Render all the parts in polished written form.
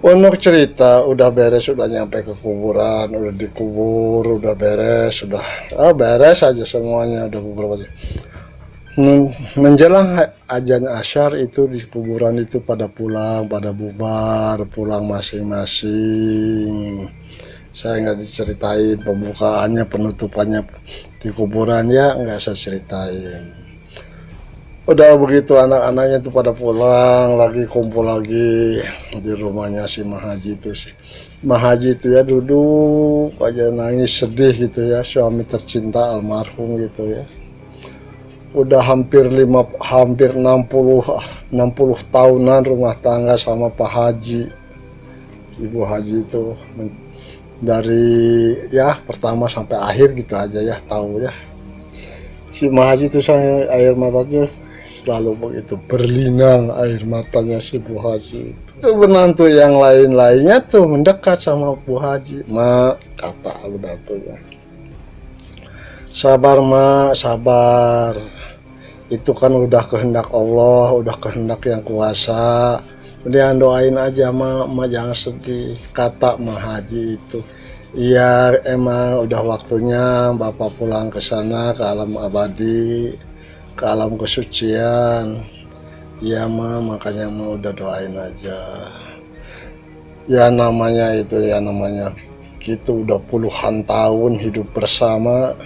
Untuk cerita udah beres, udah nyampe ke kuburan, udah dikubur, udah beres, udah beres aja semuanya, udah kubur aja. Menjelang ajan asyar itu di kuburan itu pada pulang, pada bubar, pulang masing-masing. Saya nggak diceritain pembukaannya, penutupannya di kuburan ya nggak saya ceritain. Udah begitu anak-anaknya tuh pada pulang lagi, kumpul lagi di rumahnya si Mahaji itu sih. Mahaji itu ya duduk aja nangis sedih gitu ya, suami tercinta almarhum gitu ya. Udah hampir 60 tahunan rumah tangga sama Pak Haji. Ibu Haji itu dari ya pertama sampai akhir gitu aja ya, tahu ya. Si Mahaji itu saya air matanya selalu begitu berlinang, air matanya si Bu Haji itu menantu yang lain-lainnya tuh mendekat sama Bu Haji. Kata menantunya, sabar sabar, itu kan udah kehendak Allah, udah kehendak yang kuasa, kemudian doain aja mak jangan sedih. Kata Haji itu, iya emang udah waktunya bapak pulang ke sana, ke alam abadi, ke alam kesucian. Iya makanya udah doain aja. Ya namanya itu, ya namanya gitu, udah puluhan tahun hidup bersama,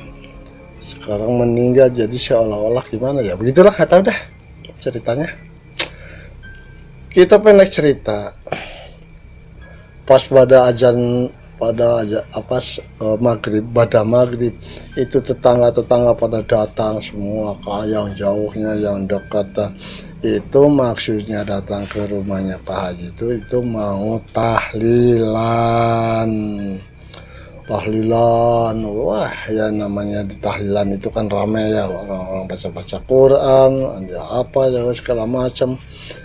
sekarang meninggal jadi seolah-olah gimana ya, begitulah, nggak tahu dah ceritanya. Kita pendek cerita, pas pada ajan maghrib, pada maghrib itu tetangga-tetangga pada datang semua, yang jauhnya yang dekat, itu maksudnya datang ke rumahnya Pak Haji itu mau tahlilan. Wah ya namanya di tahlilan itu kan rame ya, orang-orang baca-baca Quran, ada apa ya segala macam.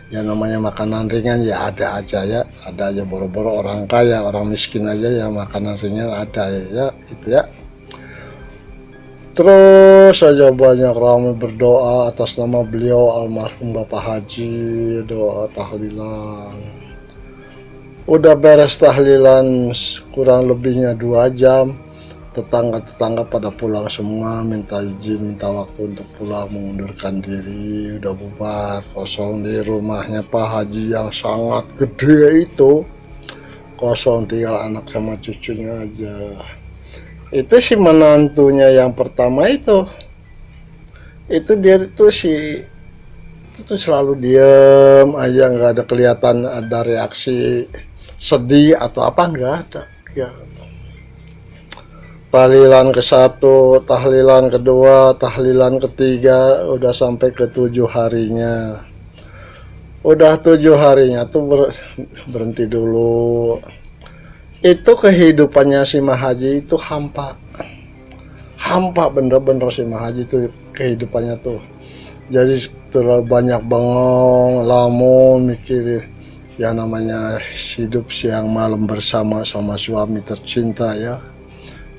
Ya namanya makanan ringan ya ada aja ya, ada aja, boro-boro orang kaya, orang miskin aja ya makanan ringan ada ya itu ya. Terus saja banyak ramai berdoa atas nama beliau almarhum Bapak Haji, doa tahlilan. Udah beres tahlilan kurang lebihnya 2 jam, tetangga-tetangga pada pulang semua, minta izin, minta waktu untuk pulang, mengundurkan diri, udah bubar, kosong di rumahnya Pak Haji yang sangat gede itu, kosong, tinggal anak sama cucunya aja. Itu si menantunya yang pertama itu dia itu selalu diem aja, nggak ada kelihatan ada reaksi sedih atau apa, nggak ada ya. Tahlilan ke-1, tahlilan kedua, tahlilan ketiga, udah sampai ke 7 harinya. Udah 7 harinya tuh berhenti dulu. Itu kehidupannya si Mahaji itu hampa bener-bener. Si Mahaji itu kehidupannya tuh jadi terlalu banyak bengong, lamun mikir ya namanya hidup siang malam bersama sama suami tercinta ya.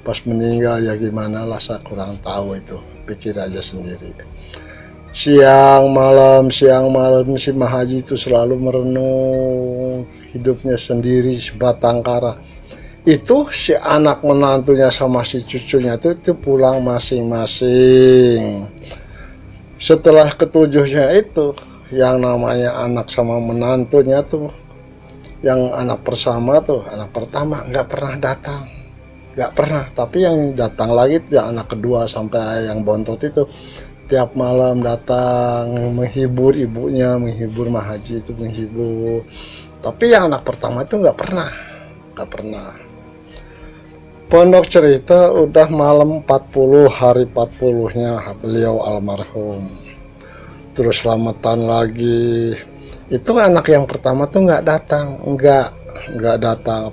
Pas meninggal ya gimana lah, saya kurang tahu itu, pikir aja sendiri. Siang malam si Mahaji itu selalu merenung hidupnya sendiri sebatang kara. Itu si anak menantunya sama si cucunya itu pulang masing-masing. Setelah ketujuhnya itu, yang namanya anak sama menantunya tuh, yang anak pertama nggak pernah datang, nggak pernah. Tapi yang datang lagi tuh yang anak kedua sampai yang bontot itu tiap malam datang menghibur ibunya, menghibur Mahaji itu, menghibur. Tapi yang anak pertama itu nggak pernah. Pondok cerita udah malam 40, hari 40-nya beliau almarhum. Terus selamatan lagi. Itu anak yang pertama tuh nggak datang, nggak datang.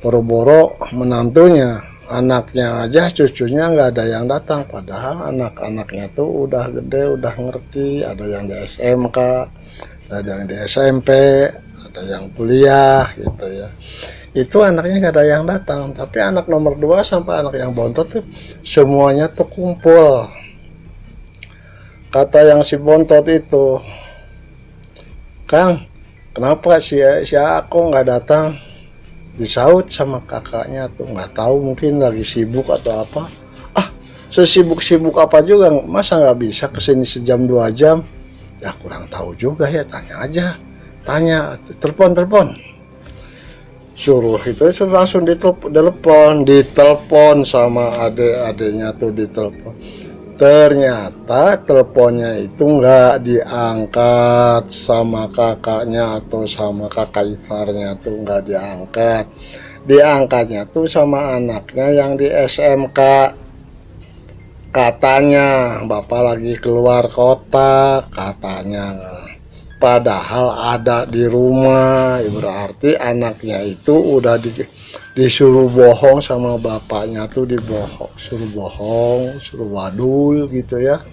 Boro-boro menantunya, anaknya aja, cucunya nggak ada yang datang. Padahal anak-anaknya tuh udah gede, udah ngerti. Ada yang di SMK, ada yang di SMP, ada yang kuliah gitu ya. Itu anaknya gak ada yang datang. Tapi anak nomor 2 sampai anak yang bontot tuh semuanya tuh kumpul. Kata yang si bontot itu, Kang, kenapa si aku nggak datang, disaut sama kakaknya tuh, nggak tahu mungkin lagi sibuk atau apa. Ah, sesibuk-sibuk apa juga, masa nggak bisa kesini sejam 2 jam. Ya kurang tahu juga ya, tanya aja, tanya, telepon suruh itu, suruh langsung ditelepon sama adik-adiknya tuh, ditelepon. Ternyata teleponnya itu nggak diangkat sama kakaknya atau sama kakak iparnya tuh, nggak diangkat. Diangkatnya tuh sama anaknya yang di SMK. Katanya bapak lagi keluar kota, katanya. Padahal ada di rumah, berarti anaknya itu udah disuruh bohong sama bapaknya tuh, suruh bohong, suruh wadul gitu ya.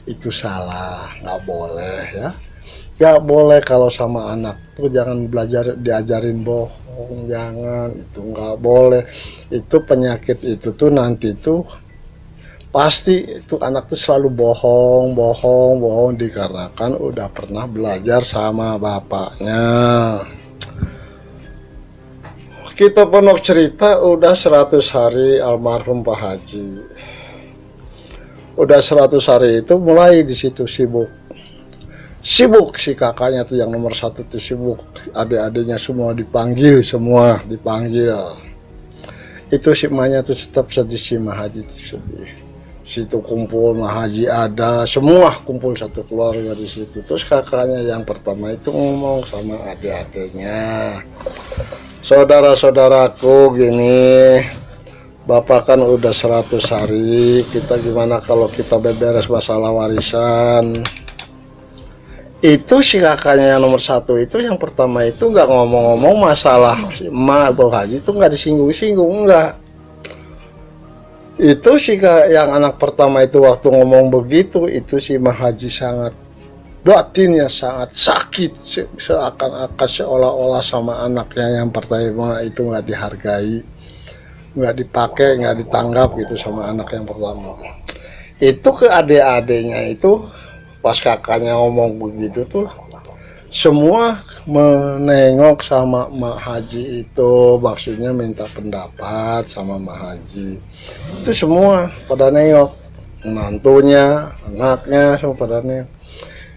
Itu salah, nggak boleh ya. Nggak boleh kalau sama anak tuh, jangan diajarin bohong, jangan, itu nggak boleh. Itu penyakit itu tuh nanti tuh pasti itu anak tuh selalu bohong dikarenakan udah pernah belajar sama bapaknya. Kita penuh cerita, udah 100 hari almarhum Pak Haji. Udah 100 hari itu mulai di situ sibuk si kakaknya tuh yang nomor 1 tuh sibuk, adik-adiknya semua dipanggil, itu si emaknya tuh tetap sedih, si Mah Haji tuh sedih. Situ kumpul Mah Haji, ada semua kumpul satu keluarga di situ. Terus kakaknya yang pertama itu ngomong sama adik-adiknya, saudara-saudaraku, gini, bapak kan udah 100 hari, kita gimana kalau kita beberes masalah warisan. Itu si kakaknya yang nomor 1 itu yang pertama itu nggak ngomong-ngomong masalah emak Pak Haji itu, nggak disinggung-singgung, enggak. Itu si yang anak pertama itu waktu ngomong begitu, itu si Mah Haji sangat, batinnya sangat sakit, seakan-akan seolah-olah sama anaknya yang pertama itu nggak dihargai, nggak dipakai, nggak ditanggap gitu sama anak yang pertama. Itu ke adik-adiknya itu pas kakaknya ngomong begitu tuh, semua menengok sama Mah Haji itu, maksudnya minta pendapat sama Mah Haji. Itu semua pada nengok, menantunya, anaknya, semua pada nengok.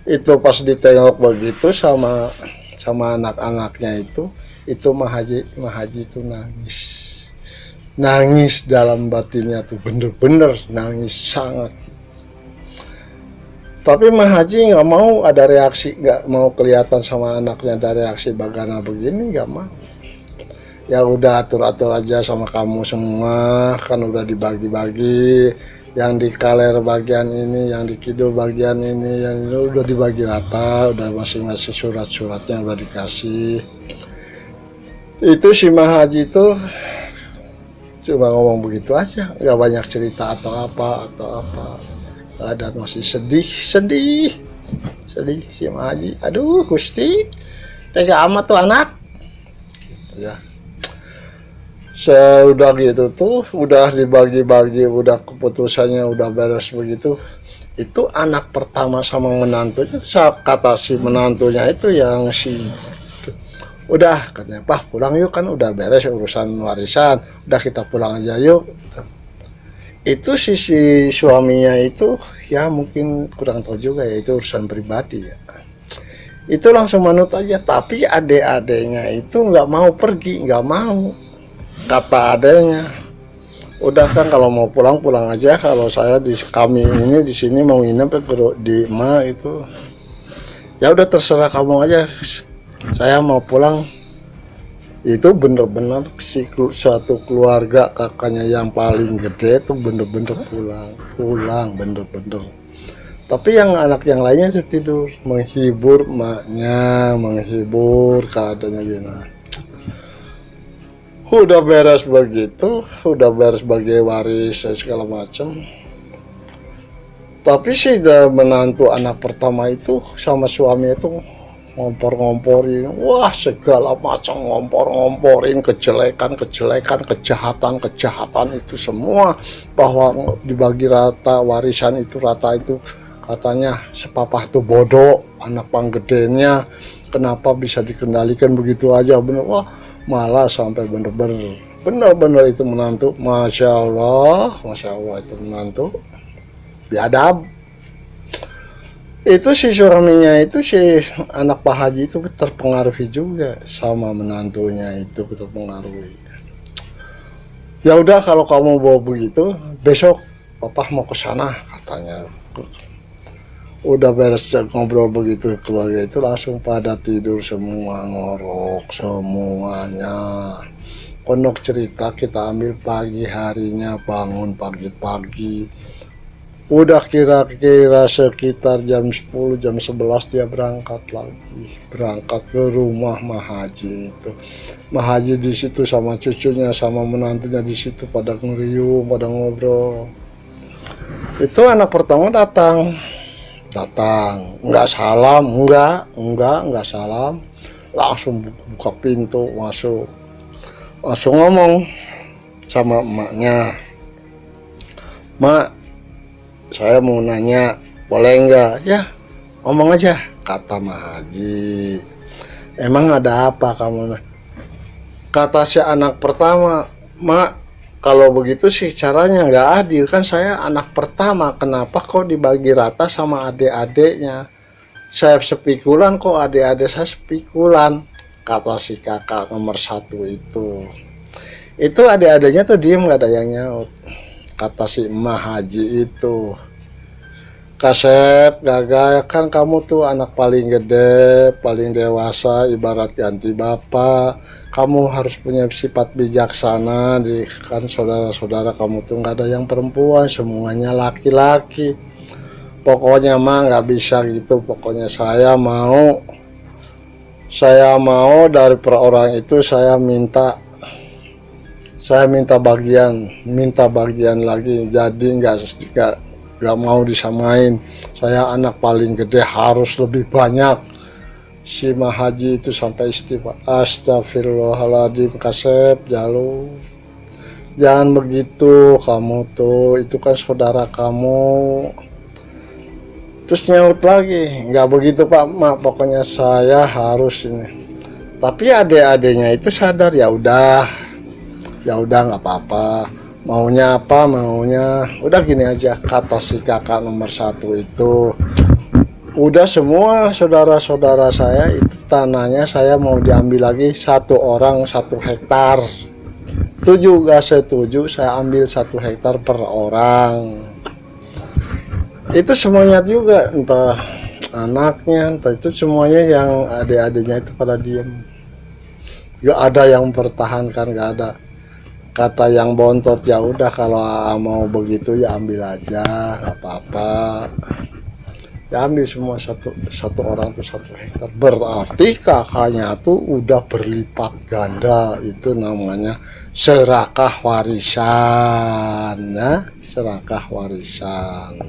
Itu pas ditengok begitu sama anak-anaknya itu Mah Haji itu nangis dalam batinnya tuh, bener-bener nangis sangat. Tapi Mah Haji nggak mau ada reaksi, nggak mau kelihatan sama anaknya ada reaksi bagaimana begini, nggak mau. Ya udah, atur-atur aja sama kamu semua, kan udah dibagi-bagi, yang di kaler bagian ini, yang di kidul bagian ini, yang ini udah dibagi rata, udah masing-masing surat-suratnya udah dikasih. Itu si Mah Haji itu cuma ngomong begitu aja, nggak banyak cerita atau apa. Ada masih sedih si Mah Haji. Aduh Gusti, tega amat tuh anak gitu ya. Sudah gitu tuh, udah dibagi-bagi, udah keputusannya udah beres begitu. Itu anak pertama sama menantunya, kata si menantunya itu yang udah katanya, Pak pulang yuk, kan udah beres urusan warisan, udah kita pulang aja yuk. Itu si suaminya itu ya mungkin kurang tahu juga ya, itu urusan pribadi ya. Itu langsung manut aja, tapi adik-adiknya itu nggak mau pergi, nggak mau. Kata adiknya, udah kan kalau mau pulang aja, kalau kami ini di sini mau nginep di emak itu, ya udah terserah kamu aja, saya mau pulang. Itu bener-bener satu keluarga, kakaknya yang paling gede itu bener-bener pulang bener-bener. Tapi yang anak yang lainnya itu tidur, menghibur emaknya, menghibur keadaannya gini. Udah beres begitu, udah beres bagi waris dan segala macam. Tapi si menantu anak pertama itu sama suami itu ngompor-ngomporin, wah segala macam ngompor-ngomporin, kejelekan, kejahatan itu semua, bahwa dibagi rata warisan itu, rata itu katanya sepapah tuh bodoh, anak panggedenya kenapa bisa dikendalikan begitu aja, bener. Wah, malah sampai bener-bener itu menantu, Masya Allah itu menantu biadab. Itu si suaminya itu, si anak Pak Haji itu terpengaruhi juga sama menantunya, itu terpengaruhi. Ya udah, kalau kamu bawa begitu, besok papa mau ke sana katanya. Udah beres ngobrol begitu, keluarga itu langsung pada tidur semua, ngorok semuanya. Pondok cerita kita ambil pagi harinya, bangun pagi-pagi. Udah kira-kira sekitar jam 10, jam 11 dia berangkat lagi. Berangkat ke rumah Mah Haji itu. Mah Haji di situ sama cucunya, sama menantunya di situ pada ngeriung, pada ngobrol. Itu anak pertama datang. Enggak salam, enggak salam. Langsung buka pintu, masuk. Langsung ngomong sama emaknya. Mak, saya mau nanya, boleh enggak? Ya, ngomong aja, kata Mah Haji. Emang ada apa kamu? Kata si anak pertama, Mak, kalau begitu sih caranya nggak adil, kan saya anak pertama, kenapa kok dibagi rata sama adik-adiknya? Saya sepikulan kok adik-adik saya sepikulan, kata si kakak nomor 1 itu. Itu adik-adiknya tuh diem, nggak ada yang nyaut. Kata si Mah Haji itu, Kasep, Gaga, kan kamu tuh anak paling gede, paling dewasa, ibarat ganti bapak. Kamu harus punya sifat bijaksana, kan saudara-saudara kamu tuh nggak ada yang perempuan, semuanya laki-laki. Pokoknya mah nggak bisa gitu, pokoknya saya mau dari per orang itu saya minta bagian lagi, jadi nggak mau disamain. Saya anak paling gede, harus lebih banyak. Si Mah Haji itu sampai istighfar, astagfirullahaladzim, Kasep, jangan begitu, kamu tuh itu kan saudara kamu. Terus nyaut lagi, nggak begitu Pak Mak, pokoknya saya harus ini. Tapi adik-adiknya itu sadar, ya udah nggak apa-apa, maunya apa, udah gini aja, kata si kakak nomor 1 itu. Udah semua saudara-saudara saya itu tanahnya saya mau diambil lagi, 1 orang 1 hektar. Itu juga setuju, saya ambil 1 hektar per orang. Itu semuanya juga, entah anaknya, entah itu semuanya, yang adik-adiknya itu pada diem. Gak ada yang pertahankan, gak ada. Kata yang bontot, ya udah kalau mau begitu ya ambil aja, nggak apa-apa. Ya ambil semua satu orang tuh 1 hektar. Berarti kakaknya tuh udah berlipat ganda, itu namanya serakah warisan. Nah, serakah warisan.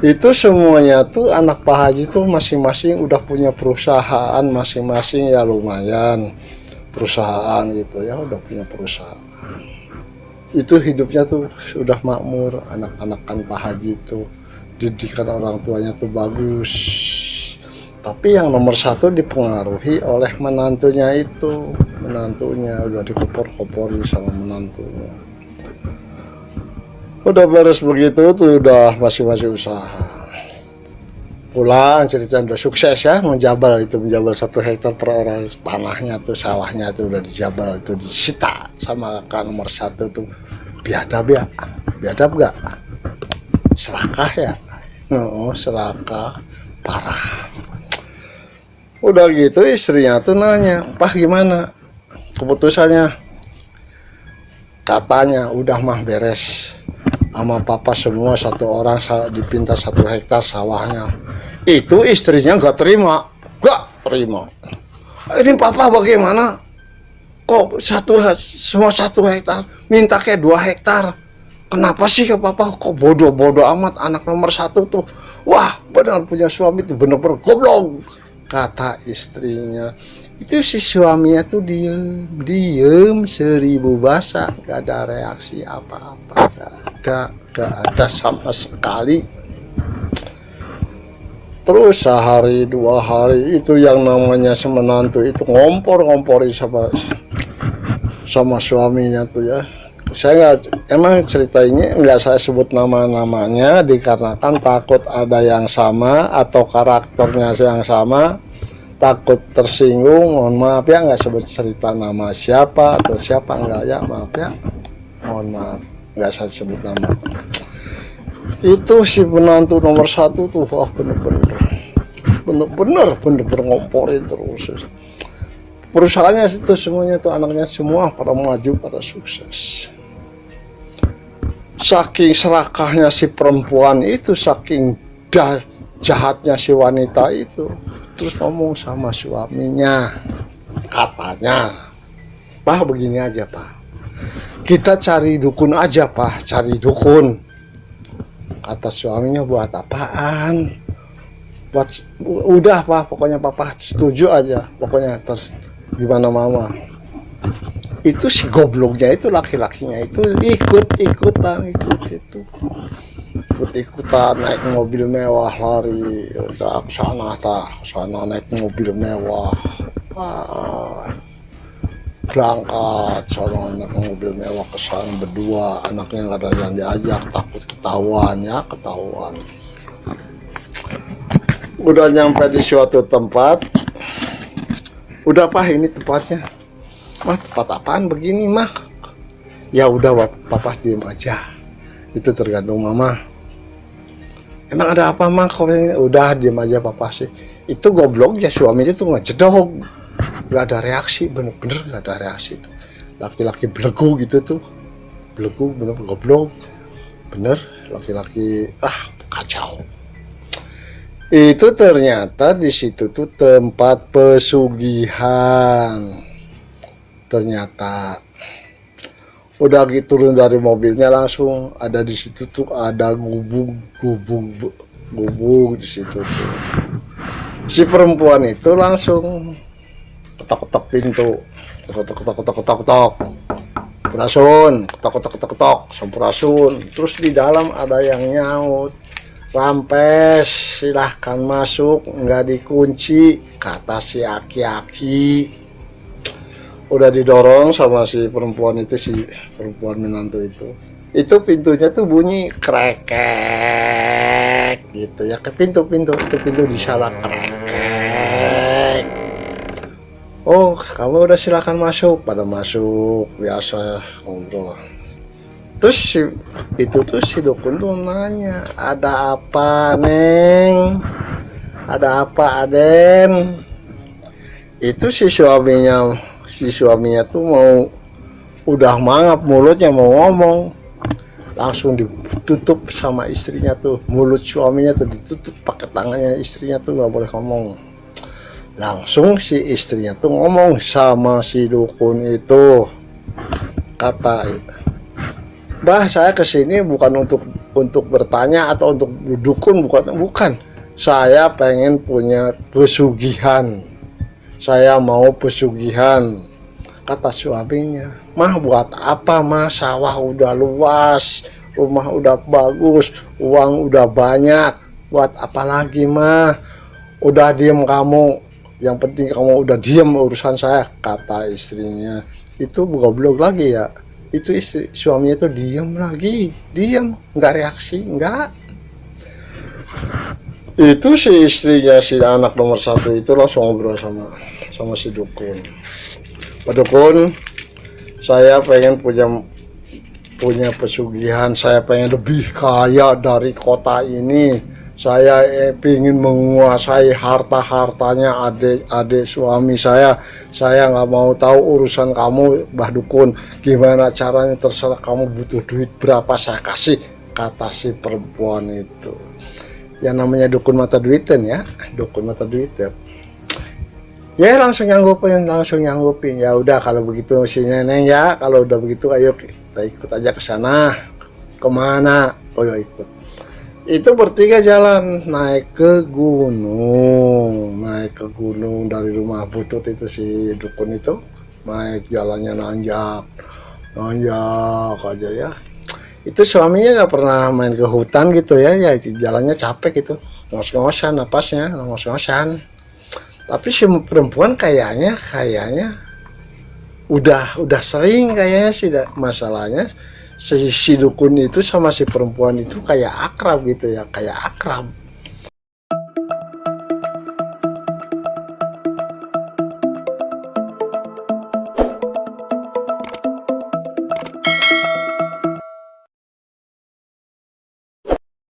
Itu semuanya tuh anak Pak Haji tuh masing-masing udah punya perusahaan masing-masing, ya lumayan. Perusahaan gitu ya, udah punya perusahaan. Itu hidupnya tuh sudah makmur, anak-anakan Pak Haji itu didikan orang tuanya tuh bagus. Tapi yang nomor 1 dipengaruhi oleh menantunya itu, menantunya udah dikopor-kopori sama menantunya. Udah beres begitu tuh, udah masing-masing usaha. Pulang cerita udah sukses ya, menjabal 1 hektar per orang, tanahnya tuh, sawahnya tuh udah dijabal, itu disita sama kakak nomor 1 tuh. Biadab gak? Serakah ya? Oh, serakah parah. Udah gitu istrinya tuh nanya, Pak gimana keputusannya? Katanya udah mah beres sama papa semua, 1 orang dipinta 1 hektar sawahnya. Itu istrinya gak terima. Ini papa bagaimana? Kok semua 1 hektar, minta kayak 2 hektar. Kenapa sih ke papa? Kok bodoh amat, anak nomor 1 tuh. Wah, benar punya suami tuh bener-bener goblok, kata istrinya. Itu si suaminya tuh diem 1000 bahasa, gak ada reaksi apa-apa, gak ada sama sekali. terus sehari 2 hari. Itu yang namanya semenantu itu ngompor-ngompori sama suaminya tuh ya. Saya nggak, emang cerita ini nggak saya sebut nama-namanya dikarenakan takut ada yang sama atau karakternya yang sama, takut tersinggung. Mohon maaf ya, nggak sebut cerita nama siapa atau siapa, nggak ya, maaf ya, mohon maaf, nggak saya sebut nama. Itu si penantu nomor 1 tuh, wah bener-bener ngomporin terus. Perusahaannya itu semuanya tuh, anaknya semua pada maju, pada sukses. Saking serakahnya si perempuan itu, saking jahatnya si wanita itu, terus ngomong sama suaminya, katanya, "Pak, begini aja Pak, kita cari dukun aja Pak, cari dukun." Kata suaminya, "Buat apaan?" Udah Pak, pokoknya Papa setuju aja, pokoknya terus gimana Mama. Itu si gobloknya itu, laki-lakinya itu ikut-ikutan naik mobil mewah, lari udah kesana naik mobil mewah, berangkat sana naik mobil mewah kesana berdua, anaknya nggak ada yang diajak, takut ketahuan. Udah nyampe di suatu tempat, udah Pak, ini tempatnya. "Mah, tempat apaan begini Mah?" "Ya udah Papa diem aja, itu tergantung Mama." "Emang ada apa Mah?" "Udah diem aja Papa sih." Itu gobloknya suaminya tuh ngejedog, nggak ada reaksi, bener-bener nggak ada reaksi tuh. Laki-laki belegu gitu tuh, belegu bener, goblok bener, laki-laki kacau. Itu ternyata di situ tuh tempat pesugihan. Ternyata udah gitu turun dari mobilnya, langsung ada di situ tuh, ada gubuk di situ tuh. Si perempuan itu langsung ketok-ketok pintu, ketok, sampurasun. Terus di dalam ada yang nyaut, "Rampes, silahkan masuk, nggak dikunci," kata si aki-aki. Udah didorong sama si perempuan itu, si perempuan menantu itu pintunya tuh bunyi krekek gitu ya, ke pintu itu disalah krekek. "Oh, kamu udah silakan masuk." Pada masuk biasa ngobrol. Terus si dukun tuh nanya, "Ada apa Neng? Ada apa Aden?" Itu si suaminya tuh udah mangap mulutnya mau ngomong, langsung ditutup sama istrinya tuh, mulut suaminya tuh ditutup pakai tangannya istrinya tuh, nggak boleh ngomong. Langsung si istrinya tuh ngomong sama si dukun itu, kata, "Bah, saya kesini bukan untuk bertanya atau untuk dukun, bukan. Saya pengen punya pesugihan. Saya mau pesugihan." Kata suaminya, "Mah, buat apa Mah? Sawah udah luas, rumah udah bagus, uang udah banyak. Buat apa lagi Mah? Udah diem kamu. Yang penting kamu udah diem urusan saya." Kata istrinya. Itu goblok lagi ya. Itu suaminya tuh diem lagi, nggak reaksi, nggak. Itu si istrinya, si anak nomor 1 itu langsung ngobrol sama si dukun. "Pak Dukun, saya pengen punya pesugihan, saya pengen lebih kaya dari kota ini. Saya pengen menguasai harta-hartanya adik suami saya. Saya nggak mau tahu urusan kamu, Mbah Dukun. Gimana caranya, terserah kamu, butuh duit berapa saya kasih." Kata si perempuan itu. Yang namanya dukun mata duitan ya, dukun mata duitan. Ya langsung nyanggupin. "Ya udah kalau begitu si Neneng ya, kalau udah begitu ayo kita ikut aja ke sana." "Kemana?" "Oh ya ikut." Itu bertiga jalan naik ke gunung dari rumah butut itu, si dukun itu naik, jalannya nanjak aja ya. Itu suaminya nggak pernah main ke hutan gitu ya, ya jalannya capek gitu, ngos-ngosan napasnya, ngos-ngosan. Tapi si perempuan kayaknya udah sering kayaknya sih masalahnya si dukun itu sama si perempuan itu kayak akrab gitu ya, kayak akrab.